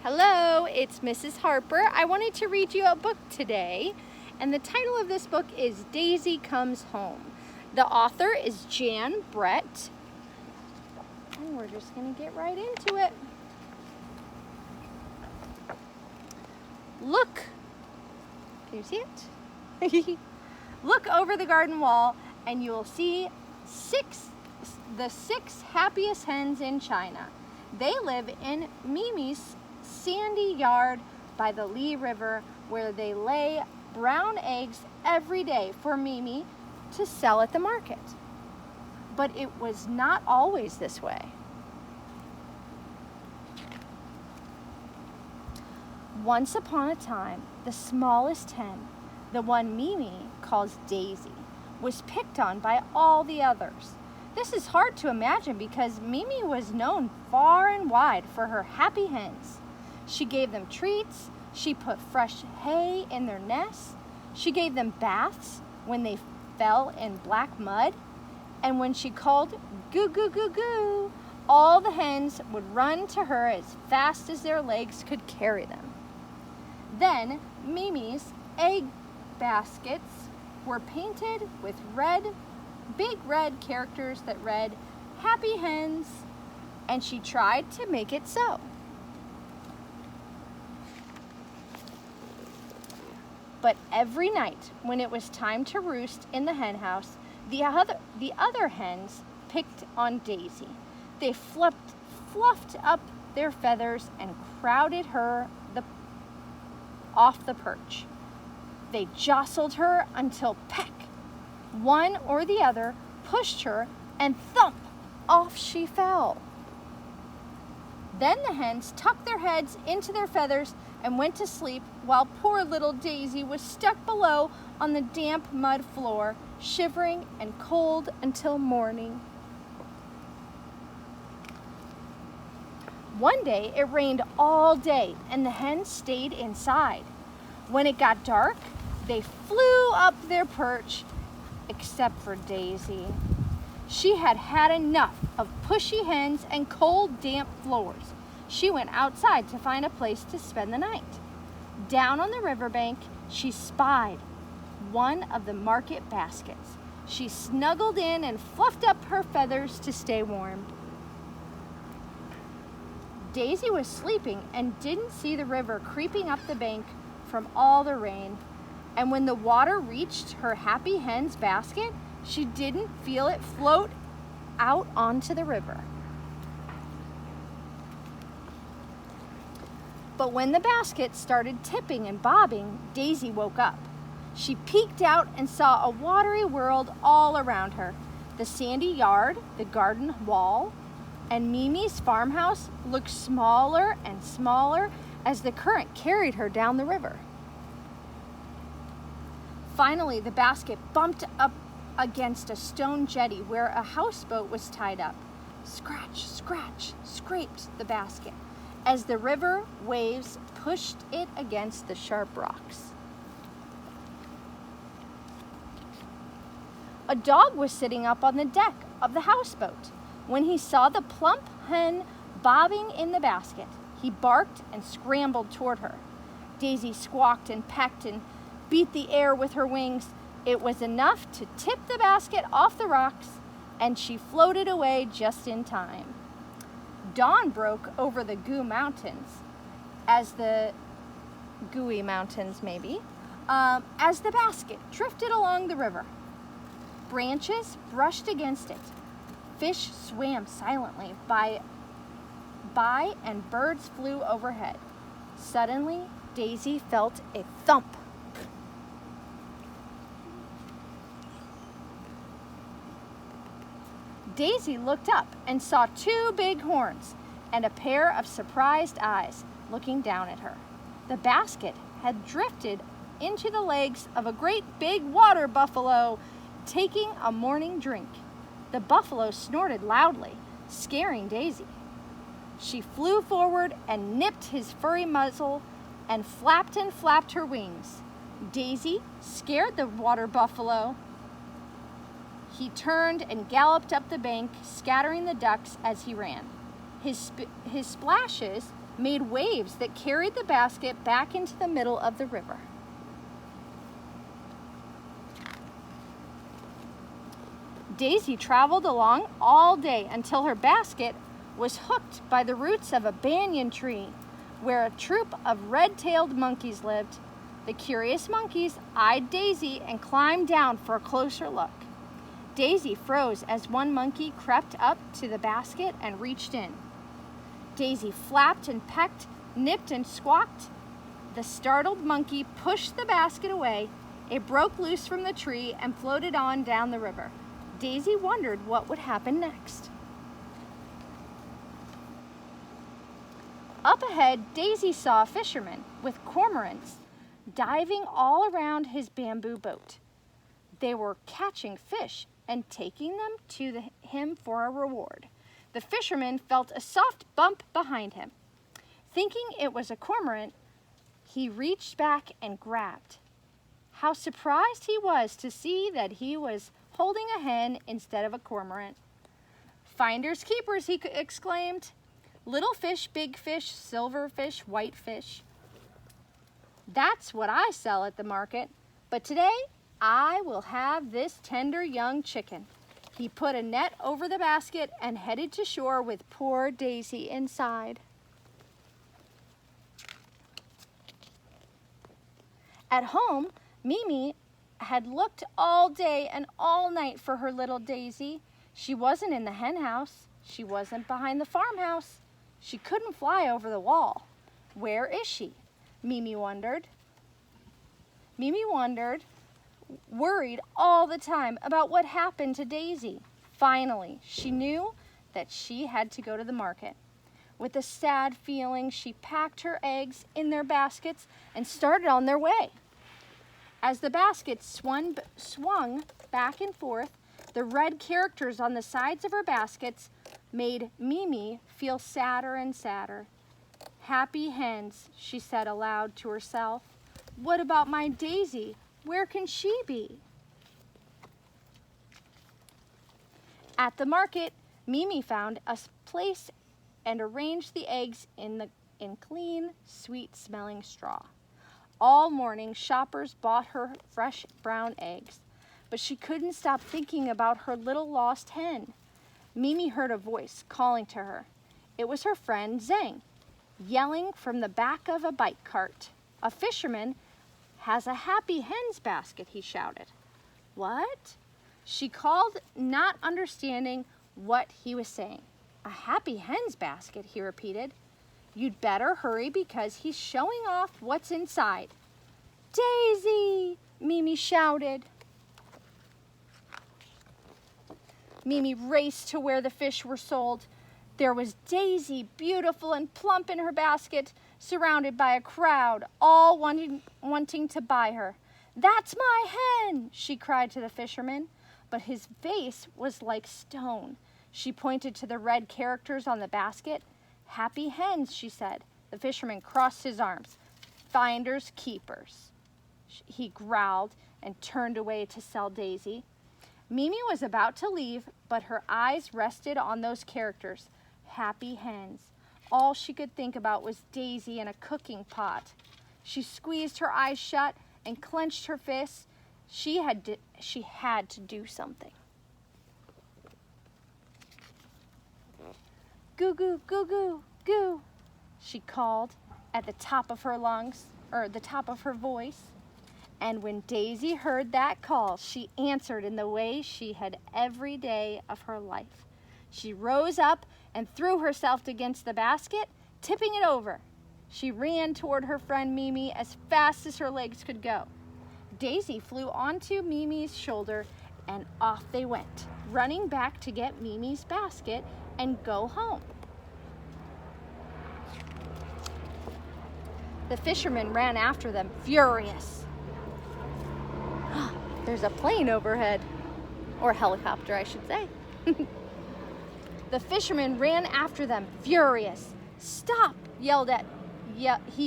Hello, it's Mrs. Harper. I wanted to read you a book today, and the title of this book is Daisy Comes Home. The author is Jan Brett, and we're just going to get right into it. Look, can you see it? Look over the garden wall, and you will see the six happiest hens in China. They live in Mimi's sandy yard by the Li River, where they lay brown eggs every day for Mimi to sell at the market. But it was not always this way. Once upon a time, the smallest hen, the one Mimi calls Daisy, was picked on by all the others. This is hard to imagine because Mimi was known far and wide for her happy hens. She gave them treats, she put fresh hay in their nests, she gave them baths when they fell in black mud, and when she called goo goo goo goo, all the hens would run to her as fast as their legs could carry them. Then Mimi's egg baskets were painted with big red characters that read, "Happy Hens," and she tried to make it so. But every night, when it was time to roost in the hen house, the other hens picked on Daisy. They fluffed up their feathers and crowded her off the perch. They jostled her until peck, one or the other pushed her, and thump, off she fell. Then the hens tucked their heads into their feathers and went to sleep, while poor little Daisy was stuck below on the damp mud floor, shivering and cold until morning. One day it rained all day and the hens stayed inside. When it got dark, they flew up their perch, except for Daisy. She had had enough of pushy hens and cold, damp floors. She went outside to find a place to spend the night. Down on the riverbank, she spied one of the market baskets. She snuggled in and fluffed up her feathers to stay warm. Daisy was sleeping and didn't see the river creeping up the bank from all the rain. And when the water reached her happy hen's basket, she didn't feel it float out onto the river. But when the basket started tipping and bobbing, Daisy woke up. She peeked out and saw a watery world all around her. The sandy yard, the garden wall, and Mimi's farmhouse looked smaller and smaller as the current carried her down the river. Finally, the basket bumped up against a stone jetty where a houseboat was tied up. Scratch, scratch, scraped the basket as the river waves pushed it against the sharp rocks. A dog was sitting up on the deck of the houseboat. When he saw the plump hen bobbing in the basket, he barked and scrambled toward her. Daisy squawked and pecked and beat the air with her wings. It was enough to tip the basket off the rocks, and she floated away just in time. Dawn broke over the Gooey Mountains, as the basket drifted along the river. Branches brushed against it. Fish swam silently by and birds flew overhead. Suddenly, Daisy felt a thump. Daisy looked up and saw two big horns and a pair of surprised eyes looking down at her. The basket had drifted into the legs of a great big water buffalo taking a morning drink. The buffalo snorted loudly, scaring Daisy. She flew forward and nipped his furry muzzle and flapped her wings. Daisy scared the water buffalo. He turned and galloped up the bank, scattering the ducks as he ran. His splashes made waves that carried the basket back into the middle of the river. Daisy traveled along all day until her basket was hooked by the roots of a banyan tree, where a troop of red-tailed monkeys lived. The curious monkeys eyed Daisy and climbed down for a closer look. Daisy froze as one monkey crept up to the basket and reached in. Daisy flapped and pecked, nipped and squawked. The startled monkey pushed the basket away. It broke loose from the tree and floated on down the river. Daisy wondered what would happen next. Up ahead, Daisy saw a fisherman with cormorants diving all around his bamboo boat. They were catching fish and taking them to him for a reward. The fisherman felt a soft bump behind him. Thinking it was a cormorant, he reached back and grabbed. How surprised he was to see that he was holding a hen instead of a cormorant. "Finders keepers," he exclaimed. "Little fish, big fish, silver fish, white fish. That's what I sell at the market, but today I will have this tender young chicken." He put a net over the basket and headed to shore with poor Daisy inside. At home, Mimi had looked all day and all night for her little Daisy. She wasn't in the hen house. She wasn't behind the farmhouse. She couldn't fly over the wall. Where is she? Mimi wondered. Worried all the time about what happened to Daisy. Finally, she knew that she had to go to the market. With a sad feeling, she packed her eggs in their baskets and started on their way. As the basket swung back and forth, the red characters on the sides of her baskets made Mimi feel sadder and sadder. "Happy hens," she said aloud to herself. "What about my Daisy? Where can she be?" At the market, Mimi found a place and arranged the eggs in clean, sweet-smelling straw. All morning, shoppers bought her fresh brown eggs, but she couldn't stop thinking about her little lost hen. Mimi heard a voice calling to her. It was her friend Zhang, yelling from the back of a bike cart. "A fisherman has a happy hen's basket," he shouted. "What?" She called, not understanding what he was saying. "A happy hen's basket," he repeated. "You'd better hurry because he's showing off what's inside." "Daisy!" Mimi shouted. Mimi raced to where the fish were sold. There was Daisy, beautiful and plump in her basket, surrounded by a crowd, all wanting to buy her. "That's my hen!" she cried to the fisherman, but his face was like stone. She pointed to the red characters on the basket. "Happy hens," she said. The fisherman crossed his arms. "Finders keepers," he growled and turned away to sell Daisy. Mimi was about to leave, but her eyes rested on those characters. Happy hens. All she could think about was Daisy in a cooking pot. She squeezed her eyes shut and clenched her fists. She had to do something. "Goo goo goo goo goo," she called at the top of her lungs, or the top of her voice. And when Daisy heard that call, she answered in the way she had every day of her life. She rose up and threw herself against the basket, tipping it over. She ran toward her friend Mimi as fast as her legs could go. Daisy flew onto Mimi's shoulder and off they went, running back to get Mimi's basket and go home. The fisherman ran after them, furious. There's a plane overhead, or helicopter, I should say. The fisherman ran after them, furious. "Stop!" he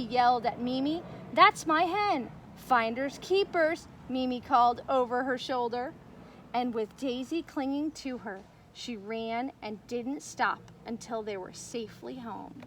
yelled at Mimi. "That's my hen." "Finders keepers," Mimi called over her shoulder. And with Daisy clinging to her, she ran and didn't stop until they were safely home.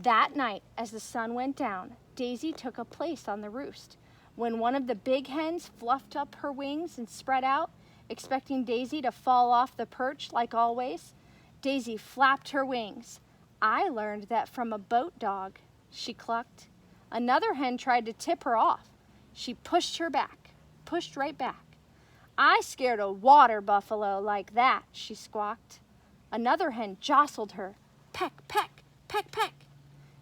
That night, as the sun went down, Daisy took a place on the roost. When one of the big hens fluffed up her wings and spread out, expecting Daisy to fall off the perch like always, Daisy flapped her wings. "I learned that from a boat dog," she clucked. Another hen tried to tip her off. She pushed right back. "I scared a water buffalo like that," she squawked. Another hen jostled her. Peck, peck, peck, peck.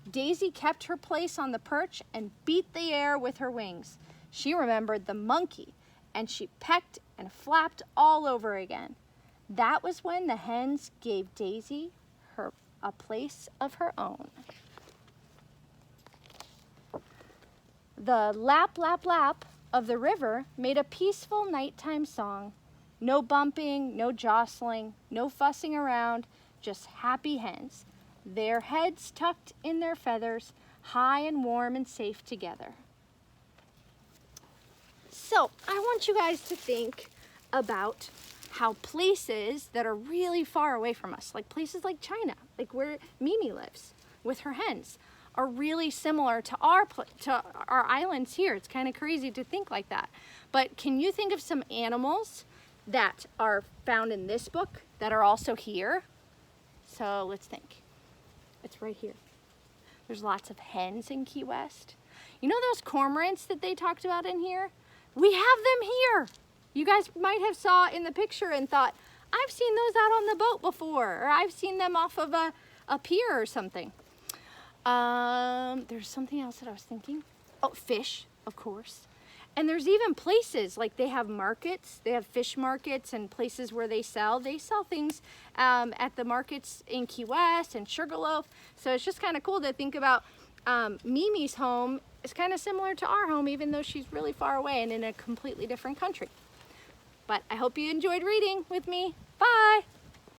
Daisy kept her place on the perch and beat the air with her wings. She remembered the monkey, and she pecked and flapped all over again. That was when the hens gave Daisy a place of her own. The lap, lap, lap of the river made a peaceful nighttime song. No bumping, no jostling, no fussing around, just happy hens, their heads tucked in their feathers, high and warm and safe together. So I want you guys to think about how places that are really far away from us, like places like China, like where Mimi lives with her hens, are really similar to our islands here. It's kind of crazy to think like that. But can you think of some animals that are found in this book that are also here? So let's think. It's right here. There's lots of hens in Key West. You know those cormorants that they talked about in here? We have them here. You guys might have saw in the picture and thought, I've seen those out on the boat before, or I've seen them off of a pier or something. There's something else that I was thinking. Oh, fish, of course. And there's even places, like they have markets, they have fish markets and places where they sell things at the markets in Key West and Sugarloaf. So it's just kind of cool to think about Mimi's home is kind of similar to our home, even though she's really far away and in a completely different country. But I hope you enjoyed reading with me. Bye!